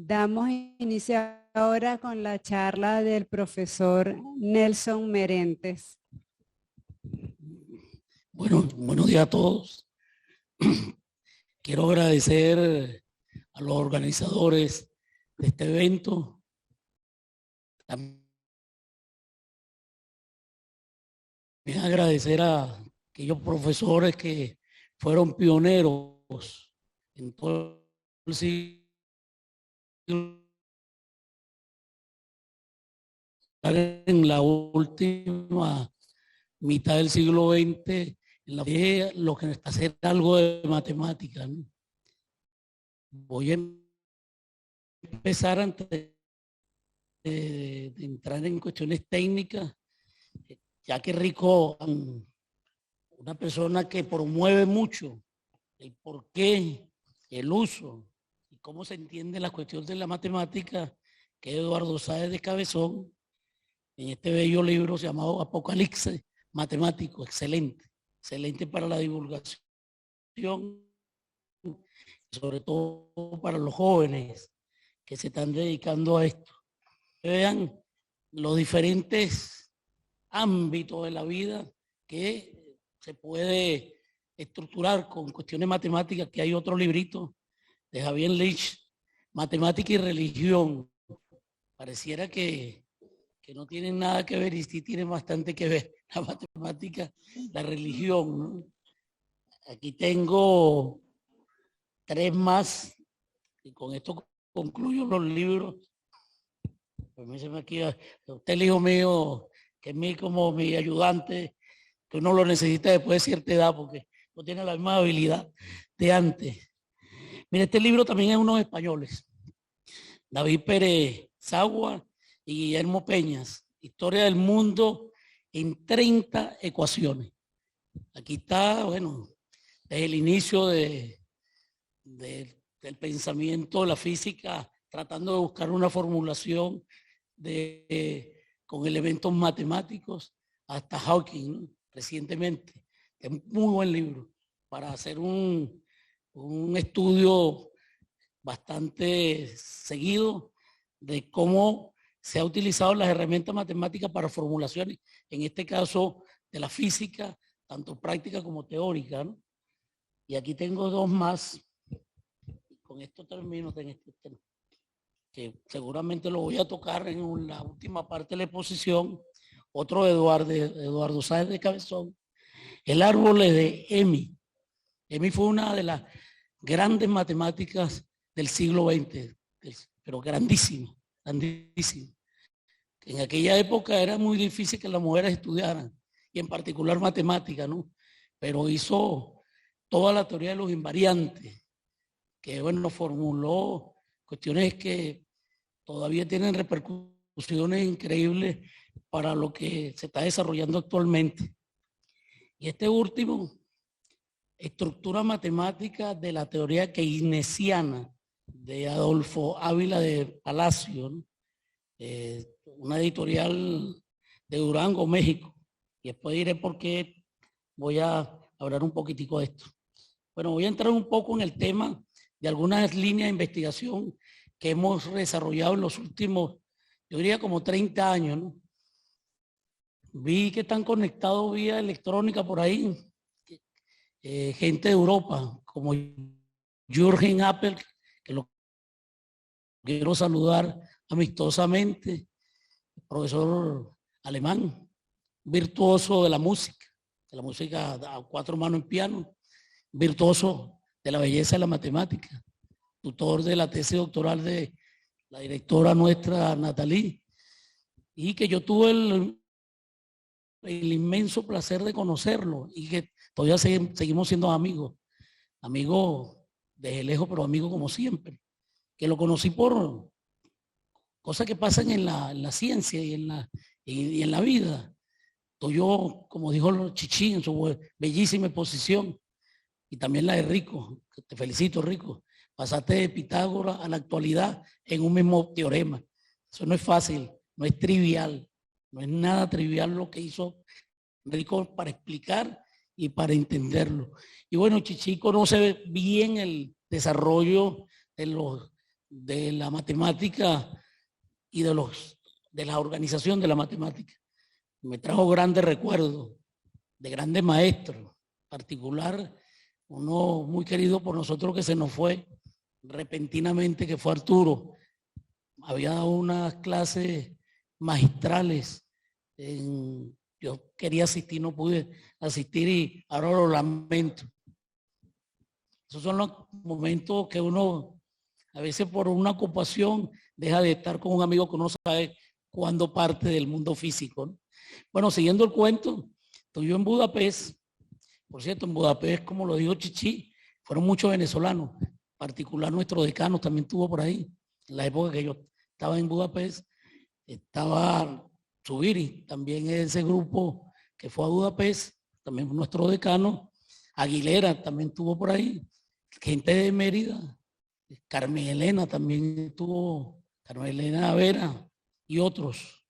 Damos inicio ahora con la charla del profesor Nelson Merentes. Bueno, buenos días a todos. Quiero agradecer a los organizadores de este evento. También agradecer a aquellos profesores que fueron pioneros en todo el siglo, en la última mitad del siglo XX, en la que lo que está hacer algo de matemática, ¿no? Voy a empezar antes de entrar en cuestiones técnicas, ya que Rico, una persona que promueve mucho el porqué, el uso y cómo se entiende la cuestión de la matemática, que es Eduardo Sáez de Cabezón, en este bello libro llamado Apocalipsis Matemático, excelente, excelente para la divulgación, sobre todo para los jóvenes que se están dedicando a esto. Vean los diferentes ámbitos de la vida que se puede estructurar con cuestiones matemáticas, que hay otro librito de Javier Lich, Matemática y Religión. Pareciera que no tienen nada que ver, y sí tienen bastante que ver la matemática, la religión, ¿no? Aquí tengo 3 más, y con esto concluyo los libros. Permíteme aquí, usted el hijo mío, que es mi, como mi ayudante, que uno lo necesita después de cierta edad, porque no tiene la misma habilidad de antes. Mire, este libro también es unos españoles, David Pérez Sagua y Guillermo Peñas, Historia del Mundo en 30 ecuaciones. Aquí está, bueno, desde el inicio del pensamiento de la física, tratando de buscar una formulación con elementos matemáticos, hasta Hawking, ¿no? Recientemente. Es un muy buen libro para hacer un estudio bastante seguido de cómo se ha utilizado las herramientas matemáticas para formulaciones, en este caso de la física, tanto práctica como teórica, ¿no? Y aquí tengo 2 más. Con esto termino, que seguramente lo voy a tocar en la última parte de la exposición. Otro de Eduardo Sáez de Cabezón, el árbol de Emi. Emi fue una de las grandes matemáticas del siglo XX, pero grandísima, grandísima. En aquella época era muy difícil que las mujeres estudiaran, y en particular matemática, ¿no? Pero hizo toda la teoría de los invariantes, que bueno, formuló cuestiones que todavía tienen repercusiones increíbles para lo que se está desarrollando actualmente. Y este último, estructura matemática de la teoría keynesiana de Adolfo Ávila de Palacio, ¿no? Una editorial de Durango, México. Y después diré por qué voy a hablar un poquitico de esto. Bueno, voy a entrar un poco en el tema de algunas líneas de investigación que hemos desarrollado en los últimos, yo diría como 30 años, ¿no? Vi que están conectados vía electrónica por ahí, gente de Europa, como Jürgen Appel, que lo quiero saludar amistosamente, profesor alemán, virtuoso de la música a 4 manos en piano, virtuoso de la belleza de la matemática, tutor de la tesis doctoral de la directora nuestra, Natalie, y que yo tuve el inmenso placer de conocerlo, y que todavía seguimos siendo amigos desde lejos, pero amigos como siempre, que lo conocí por cosas que pasan en la ciencia y en la vida. Yo, como dijo Chichín en su bellísima exposición, y también la de Rico, que te felicito, Rico, pasaste de Pitágoras a la actualidad en un mismo teorema. Eso no es fácil, no es trivial, no es nada trivial lo que hizo Rico para explicar y para entenderlo. Y bueno, Chichín conoce bien el desarrollo de de la matemática y de la organización de la matemática. Me trajo grandes recuerdos de grandes maestros, en particular uno muy querido por nosotros que se nos fue repentinamente, que fue Arturo. Había dado unas clases magistrales. Yo quería asistir, no pude asistir y ahora lo lamento. Esos son los momentos que uno, a veces por una ocupación, deja de estar con un amigo que uno sabe cuándo parte del mundo físico, ¿no? Bueno, siguiendo el cuento, estoy yo en Budapest. Por cierto, en Budapest, como lo dijo Chichi, fueron muchos venezolanos. En particular, nuestro decano también estuvo por ahí. En la época que yo estaba en Budapest, estaba Zubiri, también ese grupo que fue a Budapest, también nuestro decano. Aguilera también estuvo por ahí. Gente de Mérida. Carmen Elena también estuvo, Carmen Elena Vera y otros.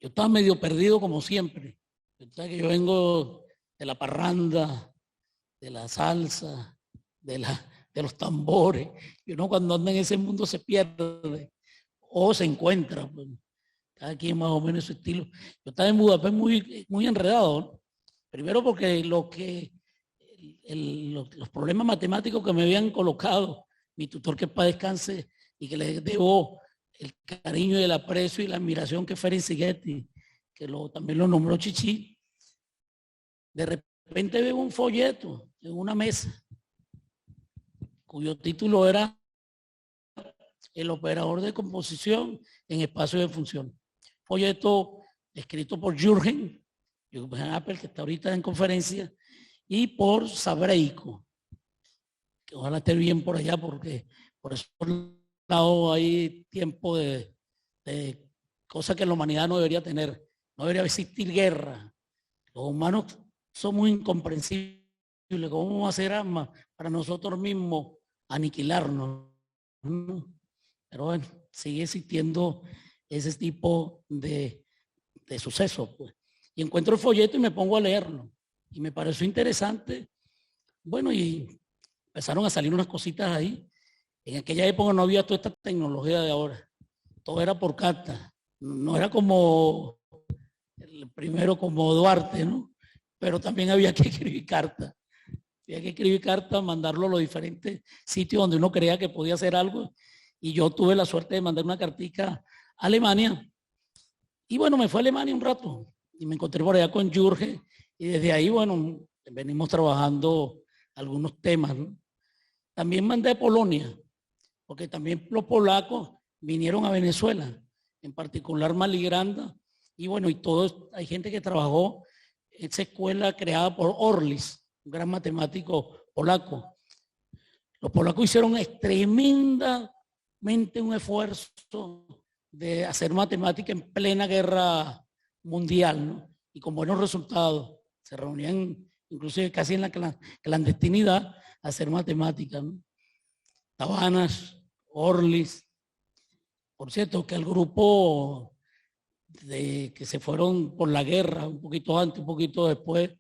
Yo estaba medio perdido como siempre. Yo vengo de la parranda, de la salsa, de los tambores. Y uno cuando anda en ese mundo se pierde o se encuentra. Pues, cada quien más o menos su estilo. Yo estaba en Budapest muy enredado, ¿no? Primero porque los problemas matemáticos que me habían colocado mi tutor, que para descanse, y que le debo el cariño y el aprecio y la admiración, que Ferenc Sigeti, que también lo nombró Chichi. De repente veo un folleto en una mesa cuyo título era El operador de composición en espacio de función. Folleto escrito por Jürgen Appel, que está ahorita en conferencia, y por Sabreico, que ojalá esté bien por allá, porque por eso lado hay tiempo de cosas que la humanidad no debería tener. No debería existir guerra. Los humanos somos incomprensibles. ¿Cómo vamos a hacer armas para nosotros mismos aniquilarnos? Pero bueno, sigue existiendo ese tipo de sucesos, pues. Y encuentro el folleto y me pongo a leerlo. Y me pareció interesante. Bueno, y empezaron a salir unas cositas ahí. En aquella época no había toda esta tecnología de ahora. Todo era por carta. No era como el primero, como Duarte, ¿no? Pero también había que escribir cartas. Había que escribir cartas, mandarlo a los diferentes sitios donde uno creía que podía hacer algo. Y yo tuve la suerte de mandar una cartica a Alemania. Y bueno, me fui a Alemania un rato. Y me encontré por allá con Jürgen. Y desde ahí, bueno, venimos trabajando algunos temas, ¿no? También mandé a Polonia, porque también los polacos vinieron a Venezuela, en particular Mali Granda, y bueno, y todos, hay gente que trabajó en esa escuela creada por Orlis, un gran matemático polaco. Los polacos hicieron tremendamente un esfuerzo de hacer matemática en plena guerra mundial, ¿no? Y con buenos resultados. Se reunían inclusive casi en la clandestinidad a hacer matemática, ¿no? Tabanas, Orlis. Por cierto, que el grupo que se fueron por la guerra, un poquito antes, un poquito después,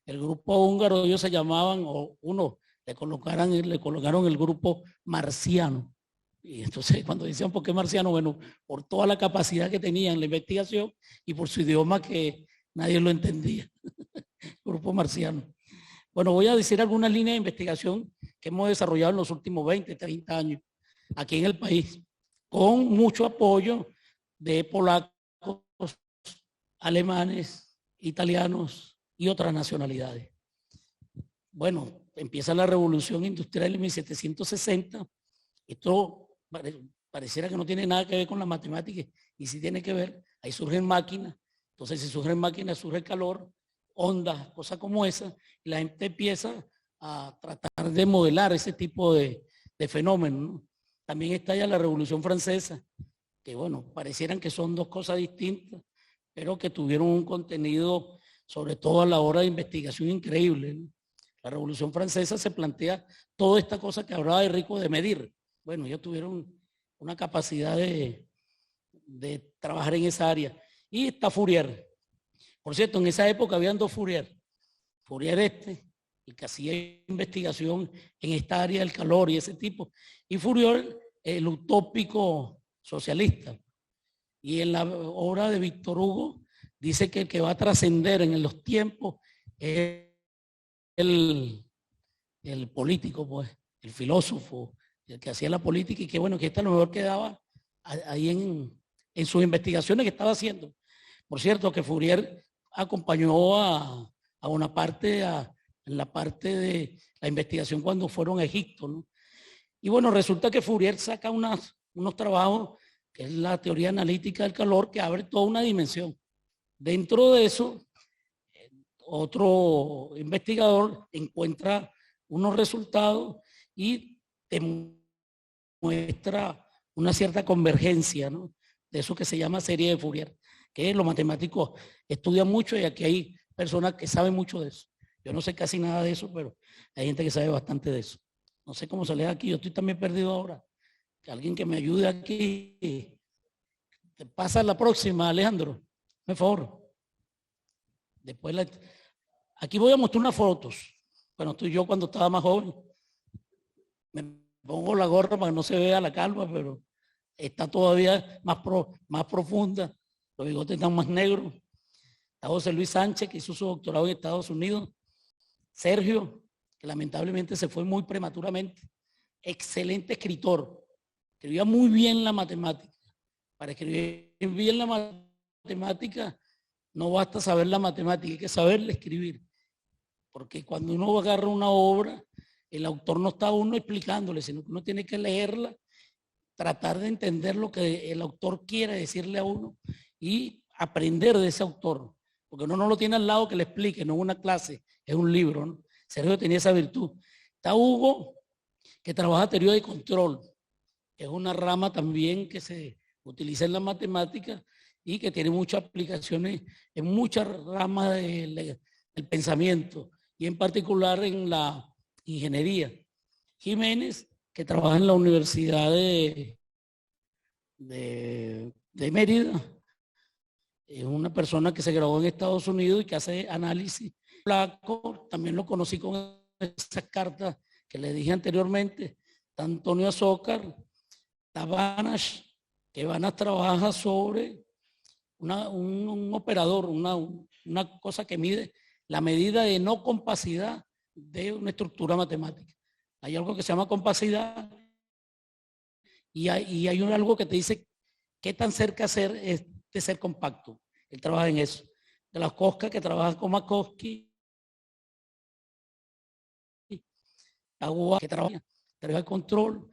el grupo húngaro, ellos se llamaban, o uno, le colocaron el grupo marciano. Y entonces cuando decían por qué marciano, bueno, por toda la capacidad que tenían la investigación y por su idioma que nadie lo entendía. Grupo marciano. Bueno, voy a decir algunas líneas de investigación que hemos desarrollado en los últimos 20, 30 años aquí en el país, con mucho apoyo de polacos, alemanes, italianos y otras nacionalidades. Bueno, empieza la revolución industrial en 1760. Esto pareciera que no tiene nada que ver con la matemática, y sí tiene que ver. Ahí surgen máquinas. Entonces, si surgen máquinas, surge el calor, ondas, cosas como esas, y la gente empieza a tratar de modelar ese tipo de fenómenos, ¿no? También está ya la Revolución Francesa, que bueno, parecieran que son dos cosas distintas, pero que tuvieron un contenido, sobre todo a la hora de investigación, increíble, ¿no? La Revolución Francesa se plantea toda esta cosa que hablaba de Rico de medir. Bueno, ellos tuvieron una capacidad de trabajar en esa área. Y está Fourier. Por cierto, en esa época habían dos Fourier. Fourier el que hacía investigación en esta área del calor y ese tipo, y Fourier, el utópico socialista. Y en la obra de Víctor Hugo dice que el que va a trascender en los tiempos es el político, pues, el filósofo, el que hacía la política, y que bueno, que esta a lo mejor quedaba ahí en sus investigaciones que estaba haciendo. Por cierto, que Fourier acompañó a Bonaparte en la parte de la investigación cuando fueron a Egipto, ¿no? Y bueno, resulta que Fourier saca unos trabajos, que es la teoría analítica del calor, que abre toda una dimensión. Dentro de eso, otro investigador encuentra unos resultados y te muestra una cierta convergencia, ¿no? De eso que se llama serie de Fourier, que los matemáticos estudian mucho y aquí hay personas que saben mucho de eso. Yo no sé casi nada de eso, pero hay gente que sabe bastante de eso. No sé cómo se lee aquí, yo estoy también perdido ahora. Que alguien que me ayude aquí. Te pasa la próxima, Alejandro, por favor. Después aquí voy a mostrar unas fotos. Bueno, estoy yo cuando estaba más joven. Me pongo la gorra para que no se vea la calva, pero está todavía más profunda. Los bigotes están más negros. Está José Luis Sánchez, que hizo su doctorado en Estados Unidos. Sergio, que lamentablemente se fue muy prematuramente. Excelente escritor. Escribía muy bien la matemática. Para escribir bien la matemática no basta saber la matemática, hay que saberle escribir. Porque cuando uno agarra una obra, el autor no está a uno explicándole, sino que uno tiene que leerla, tratar de entender lo que el autor quiere decirle a uno y aprender de ese autor. Porque uno no lo tiene al lado que le explique, no es una clase, es un libro, ¿no? Sergio tenía esa virtud. Está Hugo, que trabaja teoría de control. Es una rama también que se utiliza en la matemática y que tiene muchas aplicaciones en muchas ramas del pensamiento y en particular en la ingeniería. Jiménez, que trabaja en la Universidad de Mérida, es una persona que se graduó en Estados Unidos y que hace análisis. Flaco, también lo conocí con esas cartas que le dije anteriormente. Está Antonio Azócar, está Banash, que Banash trabaja sobre un operador, una cosa que mide la medida de no compacidad de una estructura matemática. Hay algo que se llama compacidad y hay algo que te dice qué tan cerca es de ser compacto. Él trabaja en eso. De las Cosca, que trabaja con Makovsky, Agua, que trabaja el control,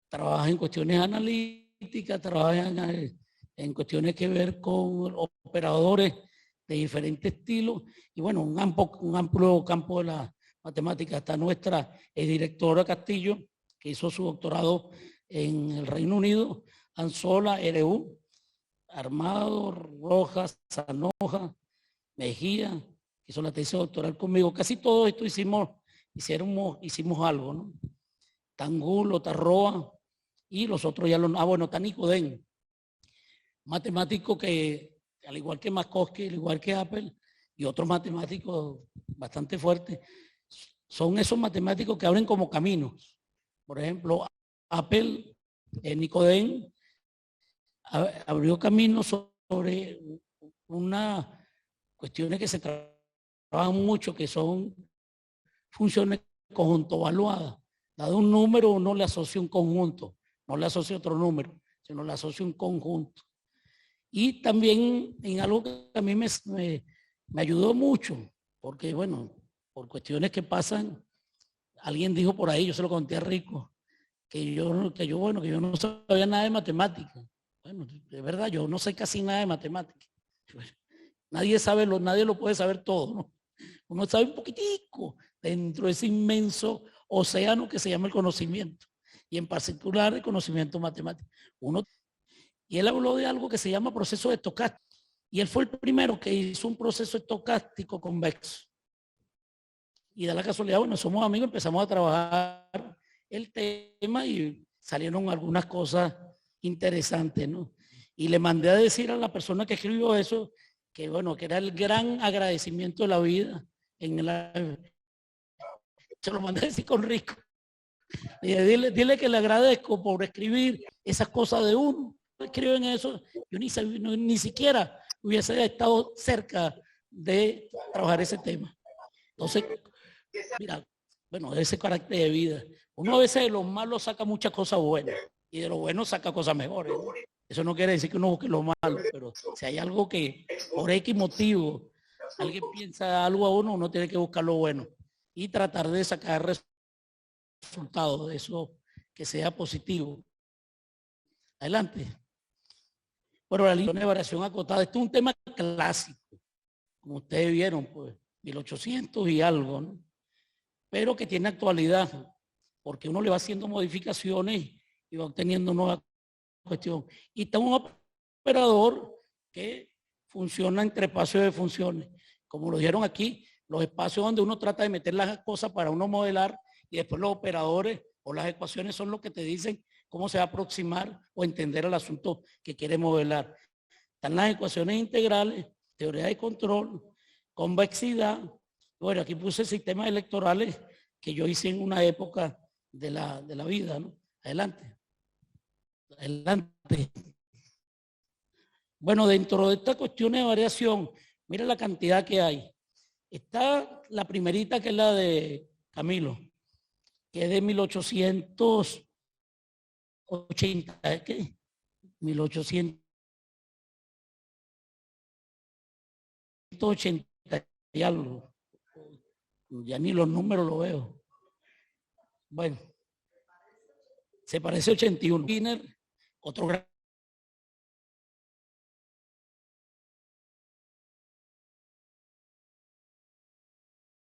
trabaja en cuestiones analíticas, trabaja en cuestiones que ver con operadores de diferentes estilos y bueno, un amplio campo de la matemática. Está nuestra directora Castillo, que hizo su doctorado en el Reino Unido, Anzola, RU, Armado, Rojas, Sanoja, Mejía, que hizo la tesis doctoral conmigo. Casi todo esto hicimos algo, ¿no? Tangulo, Tarroa, y los otros ya bueno, está Nicodén, matemático que, al igual que Makovsky, al igual que Apple, y otros matemáticos bastante fuertes, son esos matemáticos que abren como caminos. Por ejemplo, Apple, Nicodén, abrió caminos sobre unas cuestiones que se trabajan mucho, que son funciones conjunto evaluadas. Dado un número, uno le asocia un conjunto, no le asocia otro número, sino le asocia un conjunto. Y también en algo que a mí me ayudó mucho, porque bueno, por cuestiones que pasan, alguien dijo por ahí, yo se lo conté a Rico, que yo no sabía nada de matemáticas. Bueno, de verdad, yo no sé casi nada de matemáticas. Nadie lo puede saber todo, ¿no? Uno sabe un poquitico dentro de ese inmenso océano que se llama el conocimiento, y en particular el conocimiento matemático. Y él habló de algo que se llama proceso estocástico, y él fue el primero que hizo un proceso estocástico convexo. Y da la casualidad, bueno, somos amigos, empezamos a trabajar el tema y salieron algunas cosas interesantes, ¿no? Y le mandé a decir a la persona que escribió eso, que bueno, que era el gran agradecimiento de la vida se lo mandé a decir con Rico. Dile que le agradezco por escribir esas cosas de uno. Escriben eso, yo ni siquiera hubiese estado cerca de trabajar ese tema. Entonces, mira, bueno, ese carácter de vida. Uno a veces de lo malo saca muchas cosas buenas y de lo bueno saca cosas mejores, ¿no? Eso no quiere decir que uno busque lo malo, pero si hay algo que por X motivo alguien piensa algo a uno, uno tiene que buscar lo bueno y tratar de sacar resultados de eso que sea positivo. Adelante. Bueno, la línea de variación acotada, este es un tema clásico, como ustedes vieron, pues, 1800 y algo, ¿no? Pero que tiene actualidad, porque uno le va haciendo modificaciones y va obteniendo nueva cuestión. Y está un operador que funciona entre espacios de funciones. Como lo dijeron aquí, los espacios donde uno trata de meter las cosas para uno modelar y después los operadores o las ecuaciones son los que te dicen cómo se va a aproximar o entender el asunto que quiere modelar. Están las ecuaciones integrales, teoría de control, convexidad. Bueno, aquí puse sistemas electorales que yo hice en una época de la vida, ¿no? Adelante. Adelante. Bueno, dentro de estas cuestiones de variación, mira la cantidad que hay. Está la primerita, que es la de Camilo, que es de 1880, ¿qué? 1880 y algo. Ya ni los números lo veo. Bueno, se parece a 81. Skinner, otro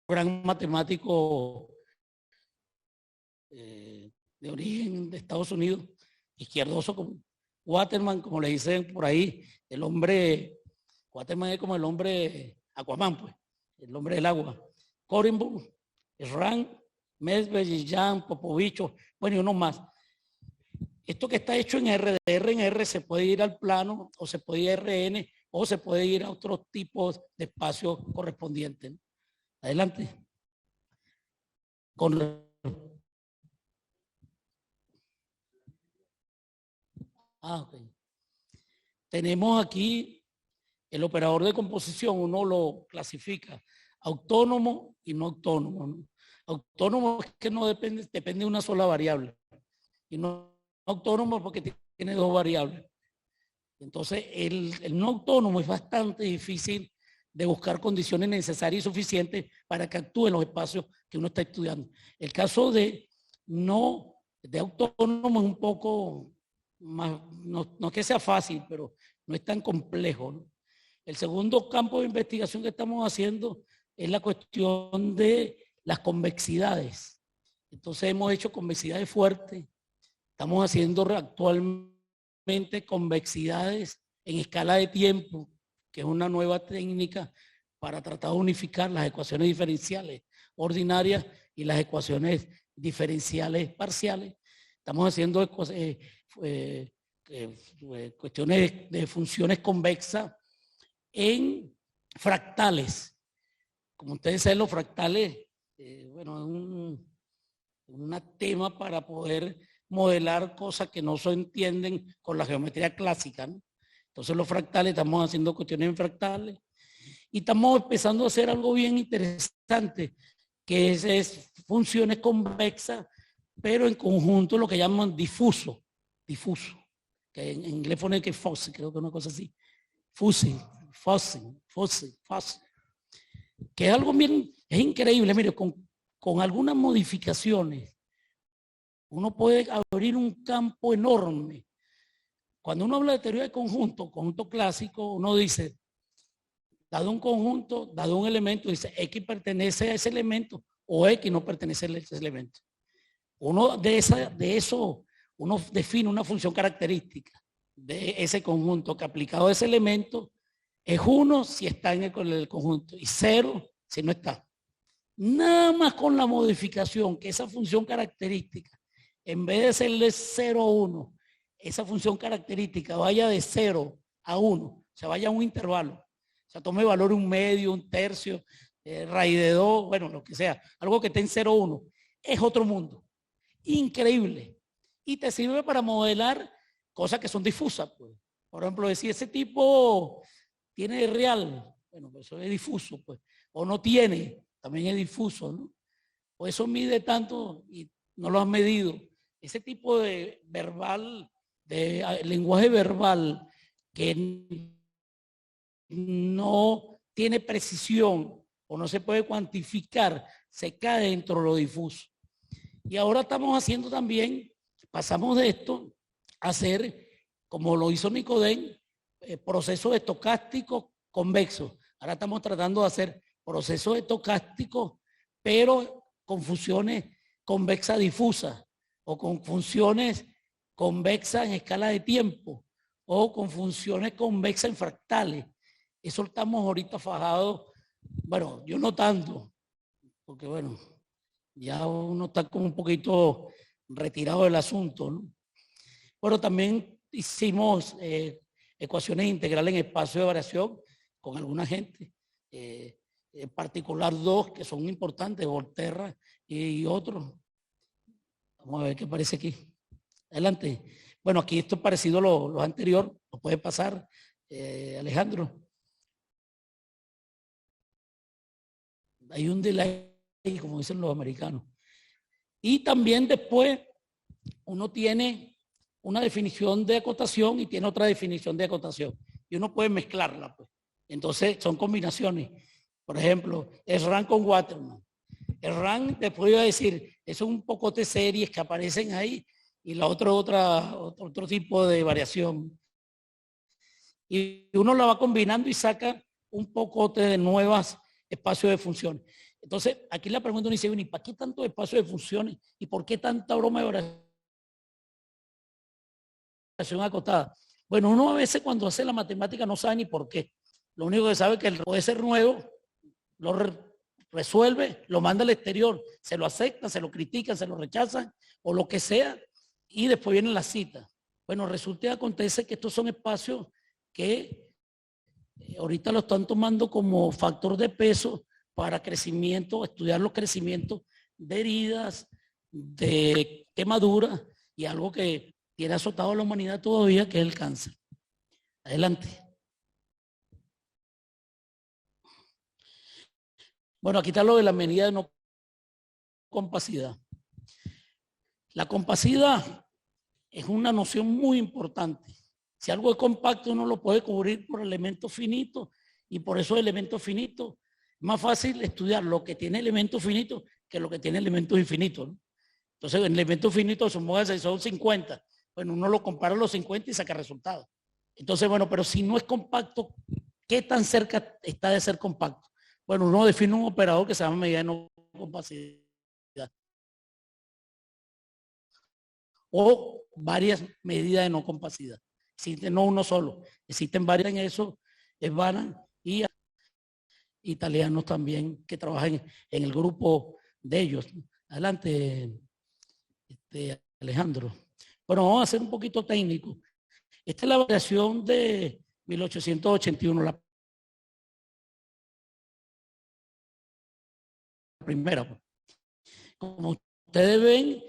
gran matemático de origen de Estados Unidos, izquierdoso, como Waterman, como le dicen por ahí, el hombre, Waterman es como el hombre Aquaman, pues, el hombre del agua. Corenburg, Schrank, Mesbel, Jan, Popovicho, bueno, y uno más. Esto que está hecho en R, de R en R, se puede ir al plano, o se puede ir a RN, o se puede ir a otros tipos de espacios correspondientes. Adelante. Okay. Tenemos aquí el operador de composición, uno lo clasifica autónomo y no autónomo, ¿no? Autónomo es que no depende de una sola variable, y no autónomo porque tiene dos variables. Entonces, el no autónomo es bastante difícil de buscar condiciones necesarias y suficientes para que actúe en los espacios que uno está estudiando. El caso de autónomo es un poco más, no que sea fácil, pero no es tan complejo, ¿no? El segundo campo de investigación que estamos haciendo es la cuestión de las convexidades. Entonces hemos hecho convexidades fuertes, estamos haciendo actualmente convexidades en escala de tiempo, que es una nueva técnica para tratar de unificar las ecuaciones diferenciales ordinarias y las ecuaciones diferenciales parciales. Estamos haciendo cuestiones de funciones convexas en fractales. Como ustedes saben, los fractales, bueno, es un tema para poder modelar cosas que no se entienden con la geometría clásica, ¿no? Entonces los fractales, estamos haciendo cuestiones en fractales y estamos empezando a hacer algo bien interesante, que es funciones convexas, pero en conjunto lo que llaman difuso, que en inglés pone que fuzzy, creo que una cosa así, fuzzy, que es algo bien, es increíble. Mire, con algunas modificaciones uno puede abrir un campo enorme. Cuando uno habla de teoría de conjunto clásico, uno dice, dado un conjunto, dado un elemento, dice X pertenece a ese elemento o X no pertenece a ese elemento. Uno de eso, uno define una función característica de ese conjunto que aplicado a ese elemento es 1 si está en el conjunto y 0 si no está. Nada más con la modificación que esa función característica, en vez de serle 0 a 1, esa función característica vaya de 0 a 1, se vaya a un intervalo, o sea, tome valor un medio, un tercio, raíz de 2, bueno, lo que sea, algo que esté en 0,1, es otro mundo. Increíble. Y te sirve para modelar cosas que son difusas. Pues. Por ejemplo, decir ese tipo tiene real, bueno, pues eso es difuso, pues. O no tiene, también es difuso, ¿no? O eso mide tanto y no lo has medido. Ese tipo de verbal, de lenguaje verbal que no tiene precisión o no se puede cuantificar, se cae dentro de lo difuso. Y ahora estamos haciendo también, pasamos de esto a hacer, como lo hizo Nicodem, procesos estocásticos convexos. Ahora estamos tratando de hacer procesos estocásticos, pero con funciones convexas difusas o con funciones convexas en escala de tiempo o con funciones convexas en fractales. Eso estamos ahorita fajados, bueno, yo no tanto, porque bueno, ya uno está como un poquito retirado del asunto, ¿no? Pero también hicimos ecuaciones integrales en espacio de variación con alguna gente, en particular 2 que son importantes, Volterra y otros. Vamos a ver qué aparece aquí. Adelante. Bueno, aquí esto es parecido a lo anterior, lo puede pasar, Alejandro. Hay un delay, como dicen los americanos. Y también después uno tiene una definición de acotación y tiene otra definición de acotación. Y uno puede mezclarla, pues. Entonces son combinaciones. Por ejemplo, SRAM con Waterman. SRAM, después iba a decir, eso es un poco de series que aparecen ahí y la otra, otro tipo de variación. Y uno la va combinando y saca un poco de nuevas espacios de funciones. Entonces, aquí la pregunta uno dice, ¿y para qué tanto espacio de funciones? ¿Y por qué tanta broma de variación acotada? Bueno, uno a veces cuando hace la matemática no sabe ni por qué. Lo único que sabe es que puede ser nuevo, lo resuelve, lo manda al exterior, se lo acepta, se lo critican, se lo rechazan o lo que sea, y después viene la cita. Bueno, resulta y acontece que estos son espacios que ahorita lo están tomando como factor de peso para crecimiento, estudiar los crecimientos de heridas, de quemaduras y algo que tiene azotado a la humanidad todavía, que es el cáncer. Adelante. Bueno, aquí está lo de la medida de no compacidad. La compacidad es una noción muy importante. Si algo es compacto, uno lo puede cubrir por elementos finitos y por esos elementos finitos es más fácil estudiar lo que tiene elementos finitos que lo que tiene elementos infinitos, ¿no? Entonces, en elementos finitos son 50. Bueno, uno lo compara a los 50 y saca resultados. Entonces, bueno, pero si no es compacto, ¿qué tan cerca está de ser compacto? Bueno, uno define un operador que se llama medida de no compacidad. O varias medidas de no compacidad. Existen no uno solo, existen varias en eso, es Baran y italianos también que trabajan en el grupo de ellos. Adelante, Alejandro. Bueno, vamos a hacer un poquito técnico. Esta es la variación de 1881, la primera. Como ustedes ven,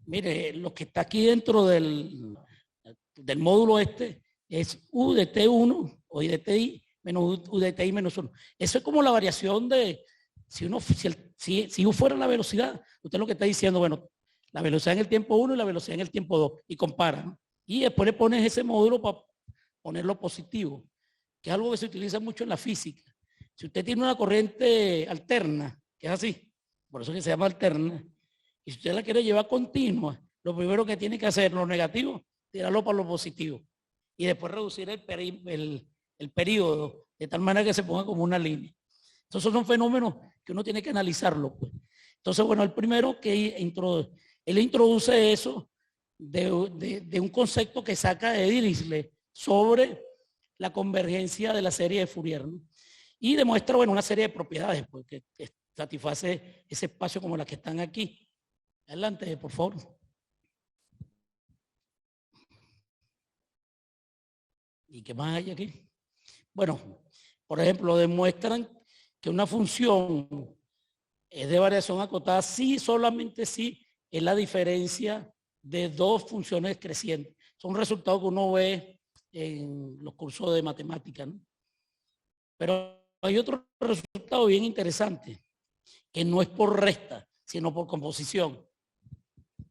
mire, lo que está aquí dentro del módulo este es U de T1 o I de TI menos U de TI menos 1. Eso es como la variación de, si U fuera la velocidad, usted lo que está diciendo, bueno, la velocidad en el tiempo 1 y la velocidad en el tiempo 2, y compara, ¿no? Y después le pones ese módulo para ponerlo positivo, que es algo que se utiliza mucho en la física. Si usted tiene una corriente alterna, que es así, por eso que se llama alterna, y si usted la quiere llevar continua, lo primero que tiene que hacer, lo negativo, tirarlo para lo positivo. Y después reducir el periodo, de tal manera que se ponga como una línea. Entonces son fenómenos que uno tiene que analizarlo, pues. Entonces, bueno, el primero que él introduce eso de un concepto que saca de Dirichlet sobre la convergencia de la serie de Fourier, ¿no? Y demuestra, bueno, una serie de propiedades, pues, que satisface ese espacio como las que están aquí. Adelante, por favor. ¿Y qué más hay aquí? Bueno, por ejemplo, demuestran que una función es de variación acotada si solamente si es la diferencia de dos funciones crecientes. Son resultados que uno ve en los cursos de matemáticas, ¿no? Pero hay otro resultado bien interesante, que no es por resta, sino por composición.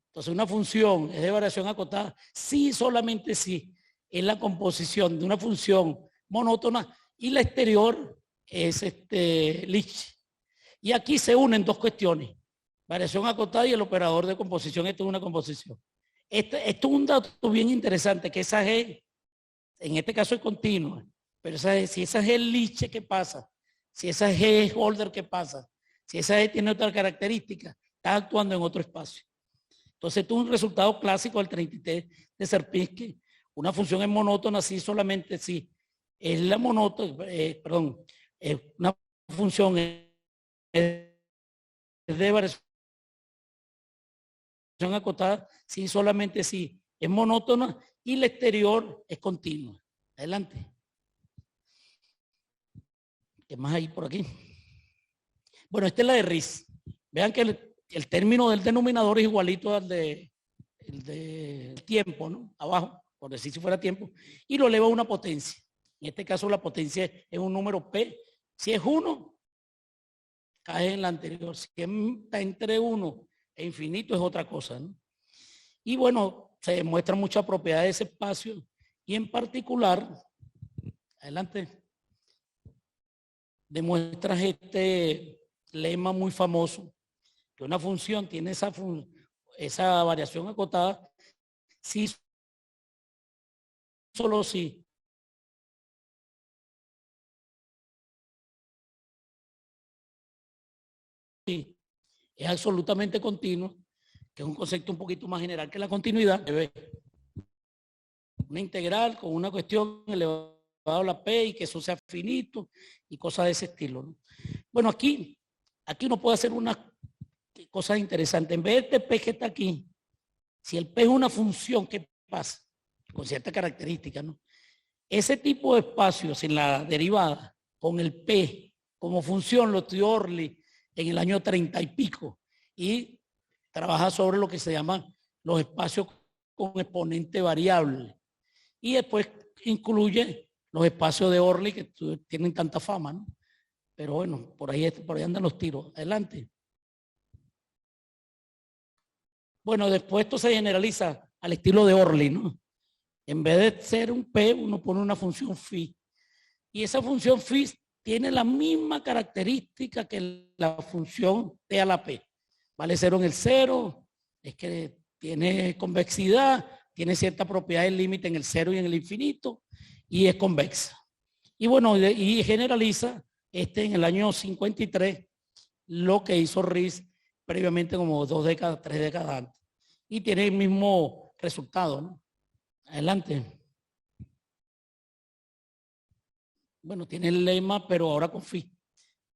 Entonces, una función es de variación acotada si solamente si es la composición de una función monótona y la exterior es Lich. Y aquí se unen dos cuestiones, variación acotada y el operador de composición. Esto es una composición. Esto es un dato bien interesante, que esa G, en este caso es continua, pero si esa G es Lich, ¿qué pasa? Si esa G es Holder, ¿qué pasa? Si esa G tiene otra característica, está actuando en otro espacio. Entonces, esto es un resultado clásico del 33 de Sierpinski. Una función es monótona si solamente si es la monótona, una función es de variación acotada si solamente si es monótona y la exterior es continua. Adelante. ¿Qué más hay por aquí? Bueno, esta es la de Riesz. Vean que el término del denominador es igualito al de tiempo, ¿no? Abajo, por decir si fuera tiempo, y lo eleva a una potencia. En este caso la potencia es un número P. Si es 1, cae en la anterior. Si está entre 1 e infinito es otra cosa, ¿no? Y bueno, se demuestran muchas propiedades de ese espacio y en particular, adelante, demuestras este lema muy famoso, que una función tiene esa variación acotada si solo si es absolutamente continuo, que es un concepto un poquito más general que la continuidad. Una integral con una cuestión elevada a la P y que eso sea finito y cosas de ese estilo, ¿no? Bueno, aquí uno puede hacer unas cosas interesantes. En vez de este P que está aquí, si el P es una función, ¿qué pasa? Con cierta característica, ¿no? Ese tipo de espacios en la derivada, con el P como función, lo estudió Orly en el año 30 y pico y trabaja sobre lo que se llaman los espacios con exponente variable. Y después incluye los espacios de Orly que tienen tanta fama, ¿no? Pero bueno, por ahí andan los tiros. Adelante. Bueno, después esto se generaliza al estilo de Orly, ¿no? En vez de ser un P, uno pone una función phi. Y esa función phi tiene la misma característica que la función T a la P. Vale 0 en el 0, es que tiene convexidad, tiene cierta propiedad del límite en el 0 y en el infinito, y es convexa. Y bueno, y generaliza en el año 53 lo que hizo Riesz previamente como 2 décadas, 3 décadas antes. Y tiene el mismo resultado, ¿no? Adelante. Bueno, tiene el lema, pero ahora con phi.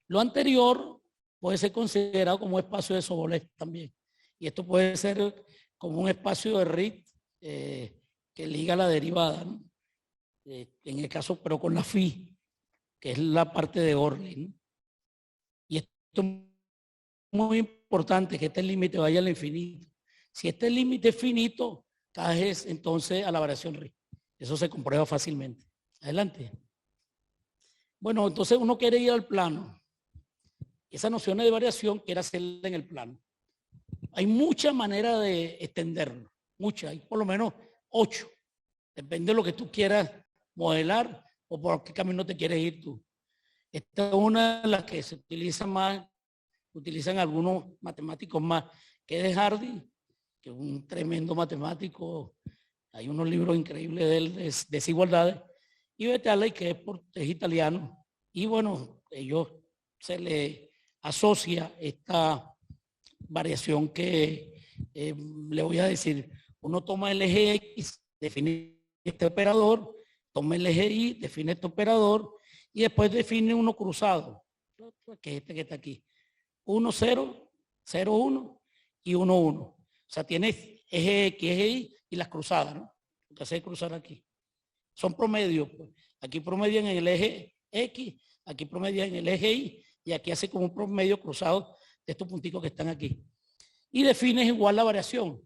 Lo anterior puede ser considerado como espacio de Sobolev también. Y esto puede ser como un espacio de Riesz que liga la derivada, ¿no? En el caso, pero con la phi, que es la parte de Orly, ¿no? Y esto es muy importante, que este límite vaya al infinito. Si este límite es finito, caes entonces a la variación Riesz. Eso se comprueba fácilmente. Adelante. Bueno, entonces uno quiere ir al plano. Esa noción de variación quiere hacerla en el plano. Hay muchas maneras de extenderlo. Muchas, hay por lo menos 8. Depende de lo que tú quieras modelar o por qué camino te quieres ir tú. Esta es una de las que se utiliza más, utilizan algunos matemáticos más, que es de Hardy, que es un tremendo matemático. Hay unos libros increíbles de él, de desigualdades. Y Vitale, que es italiano. Y bueno, ellos se le asocia esta variación que le voy a decir. Uno toma el eje X, define este operador, toma el eje Y, define este operador y después define uno cruzado, que es este que está aquí. 1, 0, 0, 1 y 1, 1. O sea, tienes eje X, eje Y y las cruzadas, ¿no? Lo que hace es cruzar aquí. Son promedios, pues. Aquí promedian en el eje X, aquí promedian en el eje Y y aquí hace como un promedio cruzado de estos punticos que están aquí. Y defines igual la variación.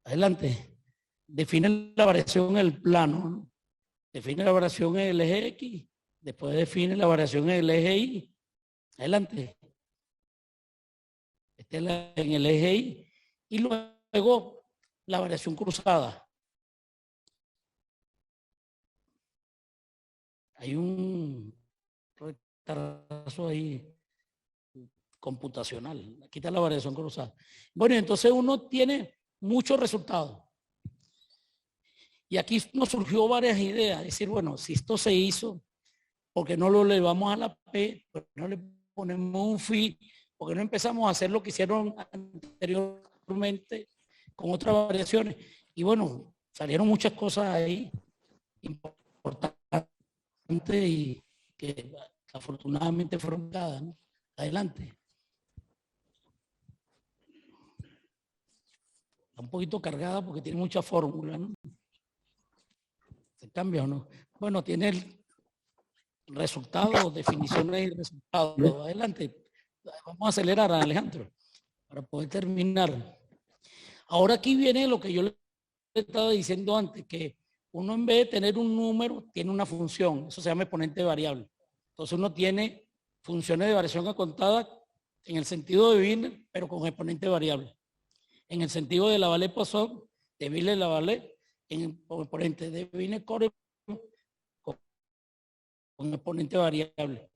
Adelante. Define la variación en el plano, ¿no? Define la variación en el eje X, después define la variación en el eje Y. Adelante. Este es en el eje Y. Y luego la variación cruzada. Hay un retraso ahí computacional. Aquí está la variación cruzada. Bueno, entonces uno tiene muchos resultados. Y aquí nos surgió varias ideas. Decir, bueno, si esto se hizo, ¿por qué no lo elevamos a la P? ¿Por qué no le ponemos un phi? ¿Por qué no empezamos a hacer lo que hicieron anteriormente con otras variaciones? Y bueno, salieron muchas cosas ahí importantes y que afortunadamente fueron dadas, ¿no? Adelante. Está un poquito cargada porque tiene mucha fórmula, ¿no? ¿Se cambia o no? Bueno, tiene el resultado, definiciones y resultados. Adelante. Vamos a acelerar, Alejandro, para poder terminar. Ahora aquí viene lo que yo le estaba diciendo antes, que uno en vez de tener un número, tiene una función. Eso se llama exponente variable. Entonces uno tiene funciones de variación acontada en el sentido de Wiener, pero con exponente variable. En el sentido de Lavallee-Poisson, de Wheeler-Lavallee, con exponente de Wiener-Corey, con exponente variable.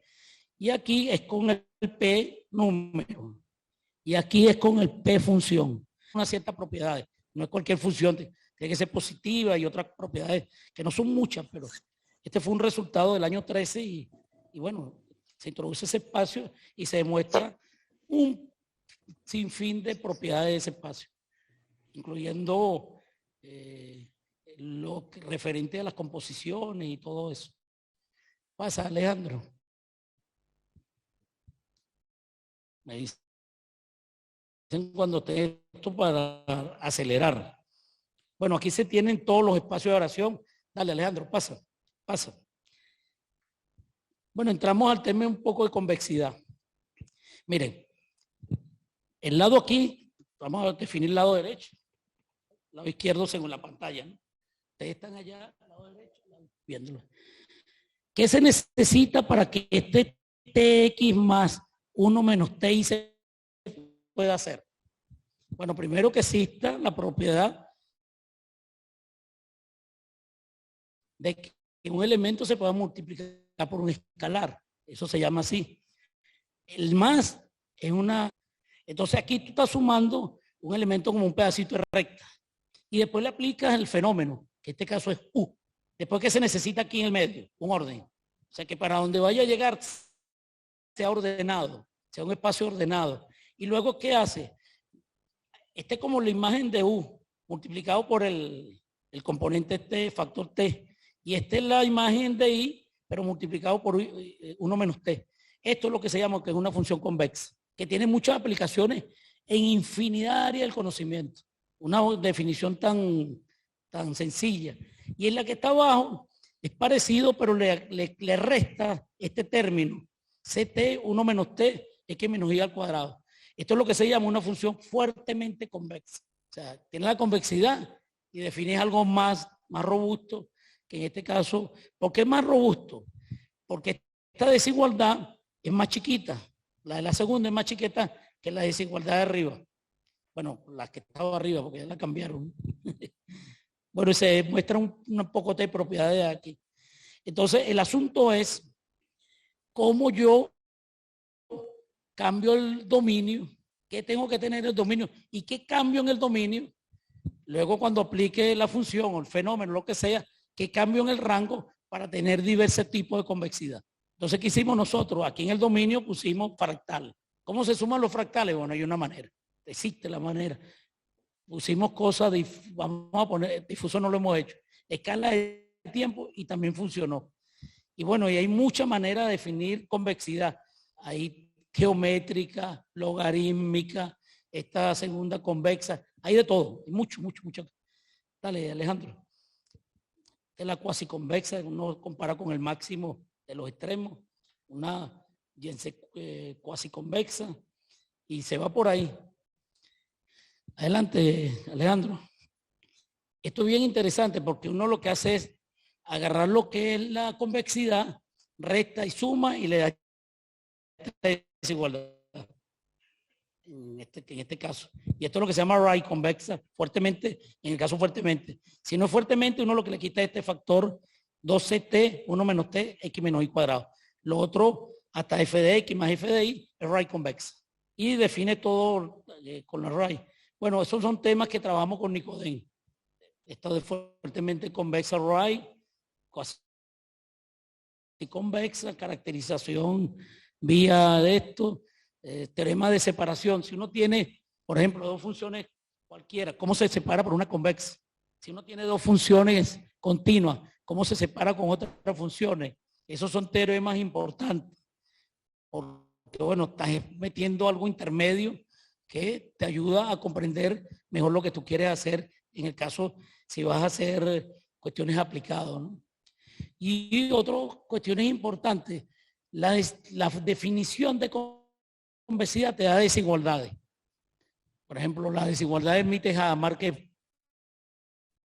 Y aquí es con el P número. Y aquí es con el P función. Unas ciertas propiedades. No es cualquier función. Tiene que ser positiva y otras propiedades que no son muchas, pero este fue un resultado del año 13 y bueno, se introduce ese espacio y se demuestra un sinfín de propiedades de ese espacio, incluyendo lo referente a las composiciones y todo eso. Pasa, Alejandro. Me dicen cuando esté esto para acelerar. Bueno, aquí se tienen todos los espacios de oración. Dale, Alejandro, pasa, pasa. Bueno, entramos al tema un poco de convexidad. Miren, el lado aquí, vamos a definir el lado derecho, el lado izquierdo según la pantalla, ¿no? Ustedes están allá, al lado derecho, viéndolo. ¿Qué se necesita para que este tx más 1 menos ti se pueda hacer? Bueno, primero que exista la propiedad de que un elemento se pueda multiplicar por un escalar. Eso se llama así. El más es una... Entonces aquí tú estás sumando un elemento como un pedacito de recta. Y después le aplicas el fenómeno, que en este caso es U. Después, ¿qué se necesita aquí en el medio? Un orden. O sea, que para donde vaya a llegar sea ordenado, sea un espacio ordenado. Y luego, ¿qué hace? Este es como la imagen de U, multiplicado por el componente T, factor T. Y esta es la imagen de I, pero multiplicado por 1 menos T. Esto es lo que se llama que es una función convexa, que tiene muchas aplicaciones en infinidad de áreas del conocimiento. Una definición tan sencilla. Y en la que está abajo es parecido, pero le resta este término. CT, 1 menos T, X menos Y al cuadrado. Esto es lo que se llama una función fuertemente convexa. O sea, tiene la convexidad y define algo más robusto, que en este caso, ¿por qué es más robusto? Porque esta desigualdad es más chiquita. La de la segunda es más chiquita que la desigualdad de arriba. Bueno, la que estaba arriba, porque ya la cambiaron. Bueno, se muestra un poco de propiedades aquí. Entonces, el asunto es cómo yo cambio el dominio, qué tengo que tener el dominio y qué cambio en el dominio. Luego, cuando aplique la función o el fenómeno, lo que sea, qué cambio en el rango para tener diversos tipos de convexidad. Entonces, ¿qué hicimos nosotros? Aquí en el dominio pusimos fractal. ¿Cómo se suman los fractales? Bueno, hay una manera. Existe la manera. Pusimos cosas, vamos a poner, difuso no lo hemos hecho. Escala de tiempo y también funcionó. Y bueno, y hay muchas maneras de definir convexidad. Hay geométrica, logarítmica, esta segunda convexa, hay de todo, hay mucho. Dale, Alejandro. Esta es la cuasi convexa, uno compara con el máximo de los extremos, una cuasi convexa, y se va por ahí. Adelante, Alejandro. Esto es bien interesante porque uno lo que hace es agarrar lo que es la convexidad, resta y suma y le da desigualdad. En este caso. Y esto es lo que se llama Wright convexa, fuertemente, en el caso fuertemente. Si no es fuertemente, uno lo que le quita es este factor 2ct, 1 menos t, x menos y cuadrado. Lo otro, hasta f de x más f de y, es Wright convexa. Y define todo con la Wright. Bueno, esos son temas que trabajamos con Nicodem. Esto de fuertemente convexa Wright, cuasi convexa, caracterización vía de esto, teorema de separación. Si uno tiene, por ejemplo, dos funciones cualquiera, ¿cómo se separa por una convexa? Si uno tiene dos funciones continuas, ¿cómo se separa con otras funciones? Esos son teoremas importantes. Porque, bueno, estás metiendo algo intermedio que te ayuda a comprender mejor lo que tú quieres hacer en el caso si vas a hacer cuestiones aplicadas, ¿no? Y otras cuestiones importantes, la definición de convexidad te da desigualdades. Por ejemplo, la desigualdad de Mites-Hadamard, que es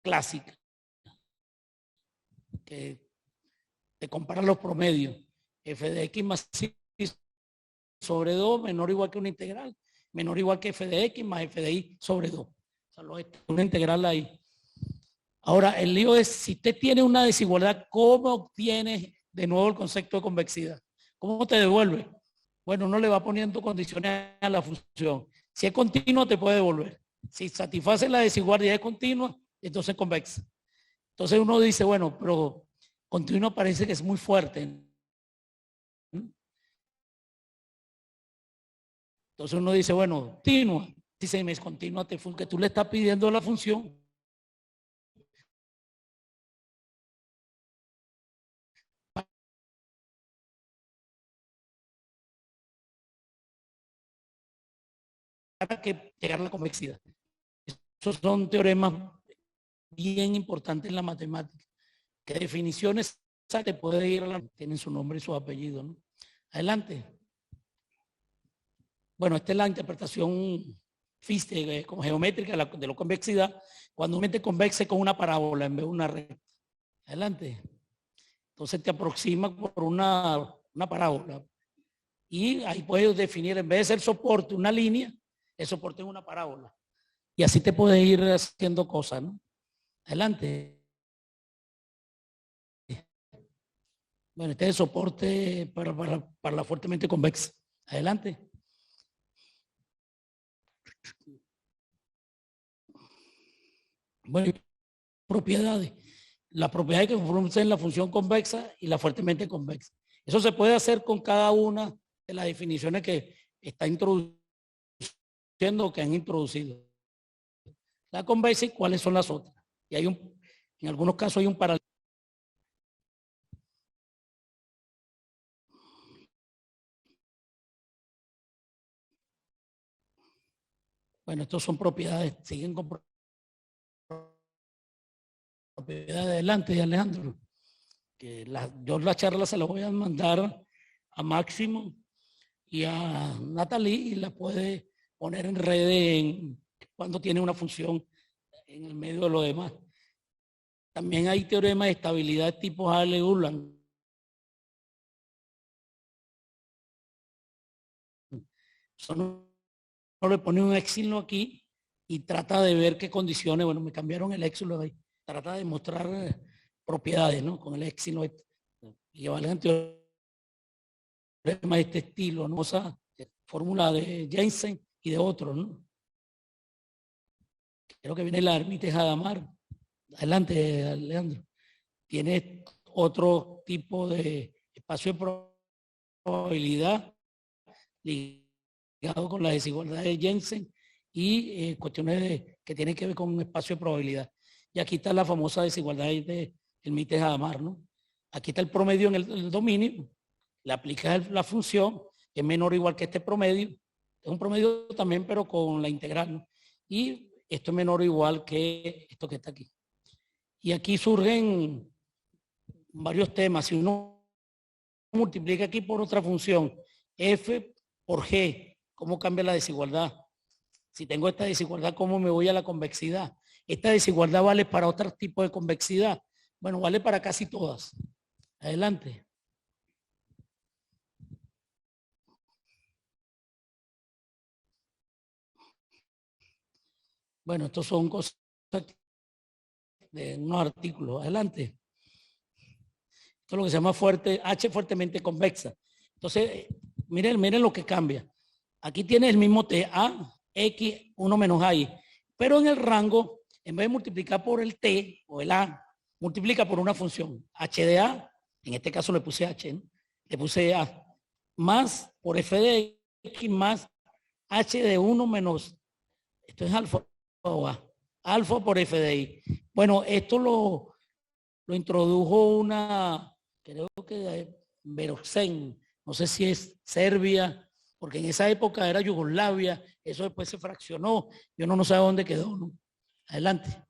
clásica, que te compara los promedios. F de x más y sobre 2 menor o igual que una integral, menor o igual que f de x más f de y sobre 2. O sea, una integral ahí. Ahora, el lío es, si usted tiene una desigualdad, ¿cómo obtienes de nuevo el concepto de convexidad? ¿Cómo te devuelve? Bueno, uno le va poniendo condiciones a la función. Si es continuo, te puede devolver. Si satisface la desigualdad y es continua, entonces convexa. Entonces uno dice, bueno, pero continuo parece que es muy fuerte. Entonces uno dice, bueno, continua. Si se me es continua, que tú le estás pidiendo a la función para que llegar a la convexidad. Esos son teoremas bien importantes en la matemática. ¿Qué definiciones te puede ir a la... Tienen su nombre y su apellido, ¿no? Adelante. Bueno, esta es la interpretación física, como geométrica de la convexidad, cuando uno convexe con una parábola en vez de una recta. Adelante. Entonces te aproxima por una parábola. Y ahí puedes definir, en vez de ser soporte, una línea, el soporte es una parábola. Y así te puedes ir haciendo cosas, ¿no? Adelante. Bueno, este es el soporte para la fuertemente convexa. Adelante. Bueno, propiedades. Las propiedades que producen la función convexa y la fuertemente convexa. Eso se puede hacer con cada una de las definiciones que está introduciendo o que han introducido. La convexa y cuáles son las otras. Y hay en algunos casos hay un paralelo. Bueno, estos son propiedades, siguen con propiedades. Adelante, Alejandro. Que yo la charla se la voy a mandar a Máximo y a Natalie y la puede poner en redes cuando tiene una función en el medio de lo demás. También hay teoremas de estabilidad tipo Hale-Ullmann. Solo le pone un éxilo aquí y trata de ver qué condiciones, bueno, me cambiaron el éxilo ahí, trata de mostrar propiedades, ¿no? Con el éxilo y llevarle teoremas de este estilo, ¿no? O sea, fórmula de Jensen y de otros, ¿no? Creo que viene la Hermite-Hadamard. Adelante, Alejandro. Tiene otro tipo de espacio de probabilidad ligado con la desigualdad de Jensen y cuestiones que tienen que ver con un espacio de probabilidad. Y aquí está la famosa desigualdad de Hermite-Hadamard, ¿no? Aquí está el promedio en el dominio, le aplicas la función, es menor o igual que este promedio, es un promedio también, pero con la integral, ¿no? Y esto es menor o igual que esto que está aquí. Y aquí surgen varios temas. Si uno multiplica aquí por otra función F por G. ¿Cómo cambia la desigualdad? Si tengo esta desigualdad, ¿cómo me voy a la convexidad? Esta desigualdad vale para otro tipo de convexidad. Bueno, vale para casi todas. Adelante. Bueno, estos son cosas de unos artículos. Adelante. Esto es lo que se llama H fuertemente convexa. Entonces, miren lo que cambia. Aquí tiene el mismo T, A, X, 1 menos A, pero en el rango, en vez de multiplicar por el T o el A, multiplica por una función, H de A, en este caso le puse H, ¿no? Le puse A, más por F de X más H de 1 menos, esto es alfa o A, alfa por F de Y. Bueno, esto lo introdujo una, creo que Veroxen, no sé si es Serbia, porque en esa época era Yugoslavia, eso después se fraccionó, yo no sé dónde quedó, ¿no? Adelante.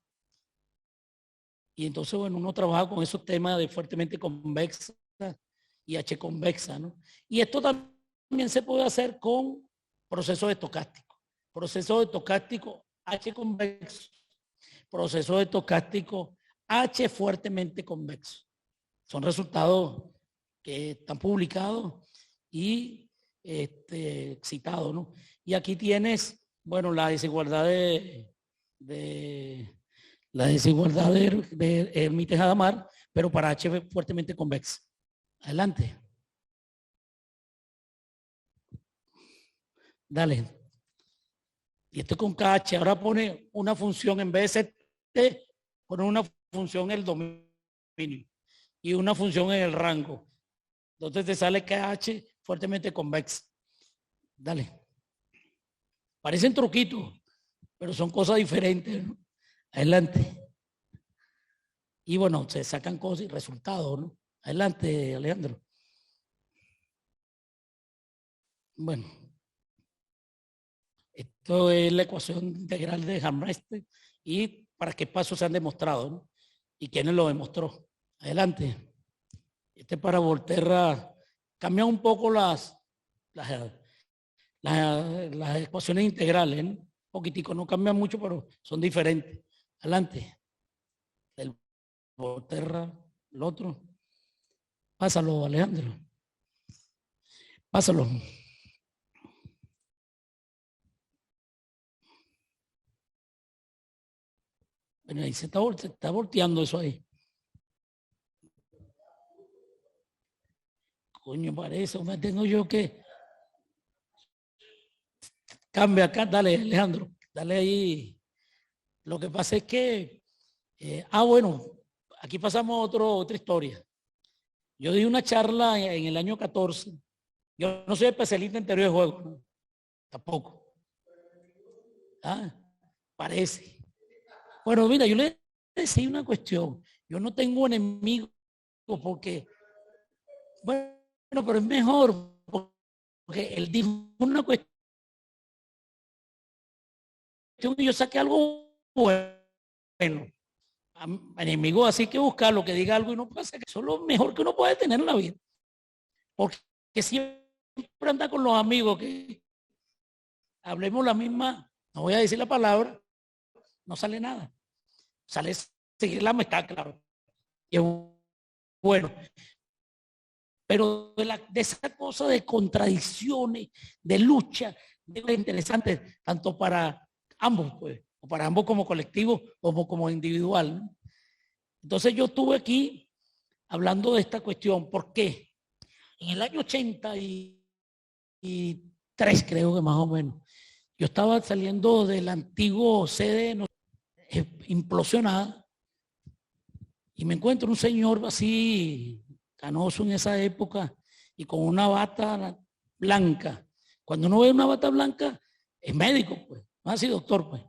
Y entonces, bueno, uno trabaja con esos temas de fuertemente convexa y H convexa, ¿no? Y esto también se puede hacer con procesos estocásticos. Proceso estocástico H convexo, proceso estocástico H fuertemente convexo. Son resultados que están publicados y citados, ¿no? Y aquí tienes, bueno, la desigualdad de Hermite-Hadamard, pero para H fuertemente convexa. Adelante. Dale. Y esto con KH, ahora pone una función en vez de ser T, pone una función en el dominio y una función en el rango. Entonces te sale KH fuertemente convexa. Dale. Parecen truquitos, pero son cosas diferentes, ¿no? Adelante. Y bueno, se sacan cosas y resultados, ¿no? Adelante, Alejandro. Bueno, esto es la ecuación integral de Hammerstein y para qué pasos se han demostrado, ¿no? Y quiénes lo demostró. Adelante. Este para Volterra cambia un poco las ecuaciones integrales, ¿no? Un poquitico, no cambian mucho, pero son diferentes. Adelante. El Volterra, el otro. Pásalo, Alejandro. Pásalo. Bueno, ahí se está volteando eso ahí. Coño, parece, me tengo yo que... Cambia acá, dale, Alejandro, dale ahí. Lo que pasa es que... bueno, aquí pasamos a otra historia. Yo di una charla en el año 14. Yo no soy especialista en teoría de juegos, ¿no? Tampoco. Ah, parece. Bueno, mira, yo le decía una cuestión. Yo no tengo enemigos porque, bueno, pero es mejor porque él dijo una cuestión y yo saqué algo bueno. Enemigo, así que buscar lo que diga algo y no pasa, que eso es lo mejor que uno puede tener en la vida. Porque siempre anda con los amigos que hablemos la misma, no voy a decir la palabra, no sale nada. Sale seguir la amistad, claro. Y es bueno. Pero de esa cosa de contradicciones, de lucha, de interesante, tanto para ambos, pues, o para ambos como colectivo, como individual, ¿no? Entonces yo estuve aquí hablando de esta cuestión. ¿Por qué? En el año 83, creo que más o menos, yo estaba saliendo del antiguo sede implosionada y me encuentro un señor así, canoso en esa época y con una bata blanca. Cuando uno ve una bata blanca, es médico, pues, no así doctor, pues.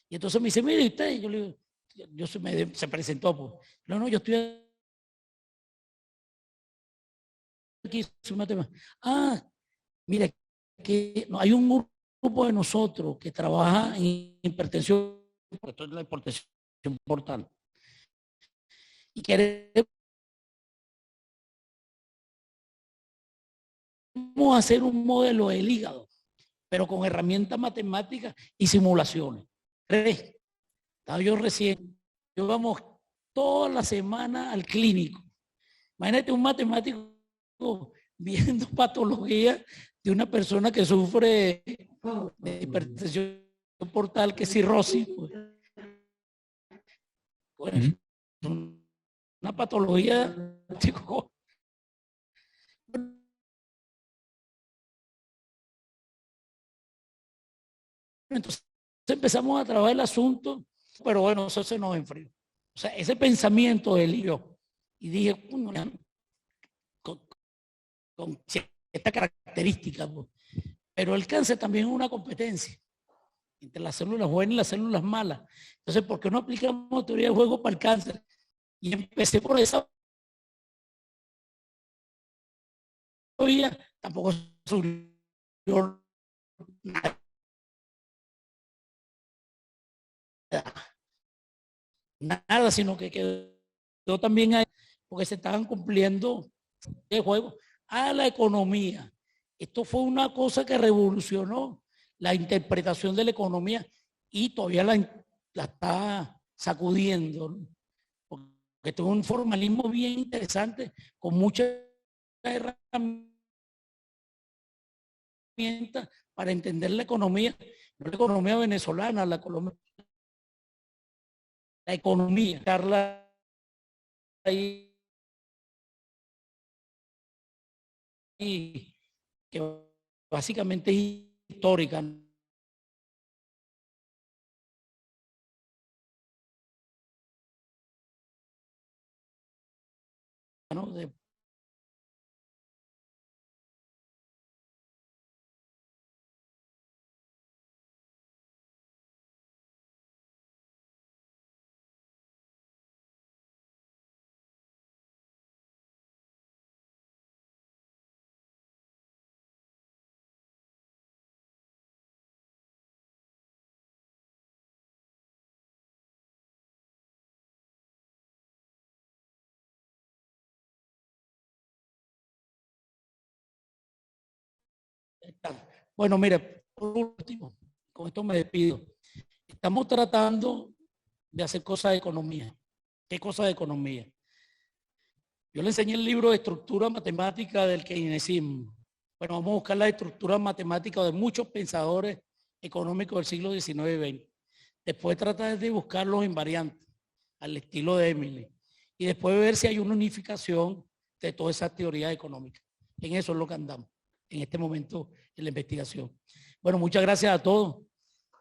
Y entonces me dice, mire usted, yo le digo, se presentó, pues. No, yo estoy aquí, mire, que no, hay un grupo de nosotros que trabaja en hipertensión, esto es la hipertensión portal, y queremos hacer un modelo del hígado, pero con herramientas matemáticas y simulaciones. Estaba yo recién, yo vamos toda la semana al clínico. Imagínate un matemático viendo patología de una persona que sufre de hipertensión portal, que es cirrosis. Pues, una patología, chico. Entonces empezamos a trabajar el asunto, pero bueno, eso se nos enfrió. O sea, ese pensamiento del yo, y dije, con esta característica, pues. Pero el cáncer también es una competencia entre las células buenas y las células malas. Entonces, ¿por qué no aplicamos teoría de juego para el cáncer? Y empecé por esa vía, tampoco surgió nada, sino que quedó también ahí, porque se estaban cumpliendo el juego a la economía. Esto fue una cosa que revolucionó la interpretación de la economía y todavía la está sacudiendo, ¿no? Porque tuvo un formalismo bien interesante, con muchas herramientas para entender la economía, no la economía venezolana, la economía, Carla, ahí, que básicamente es histórica, ¿no? Bueno, mire, por último, con esto me despido. Estamos tratando de hacer cosas de economía. ¿Qué cosas de economía? Yo le enseñé el libro de estructura matemática del keynesianismo. Bueno, vamos a buscar la estructura matemática de muchos pensadores económicos del siglo XIX y XX. Después tratar de buscar los invariantes al estilo de Emily. Y después ver si hay una unificación de toda esa teoría económica. En eso es lo que andamos en este momento en la investigación. Bueno, muchas gracias a todos.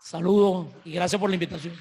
Saludos y gracias por la invitación.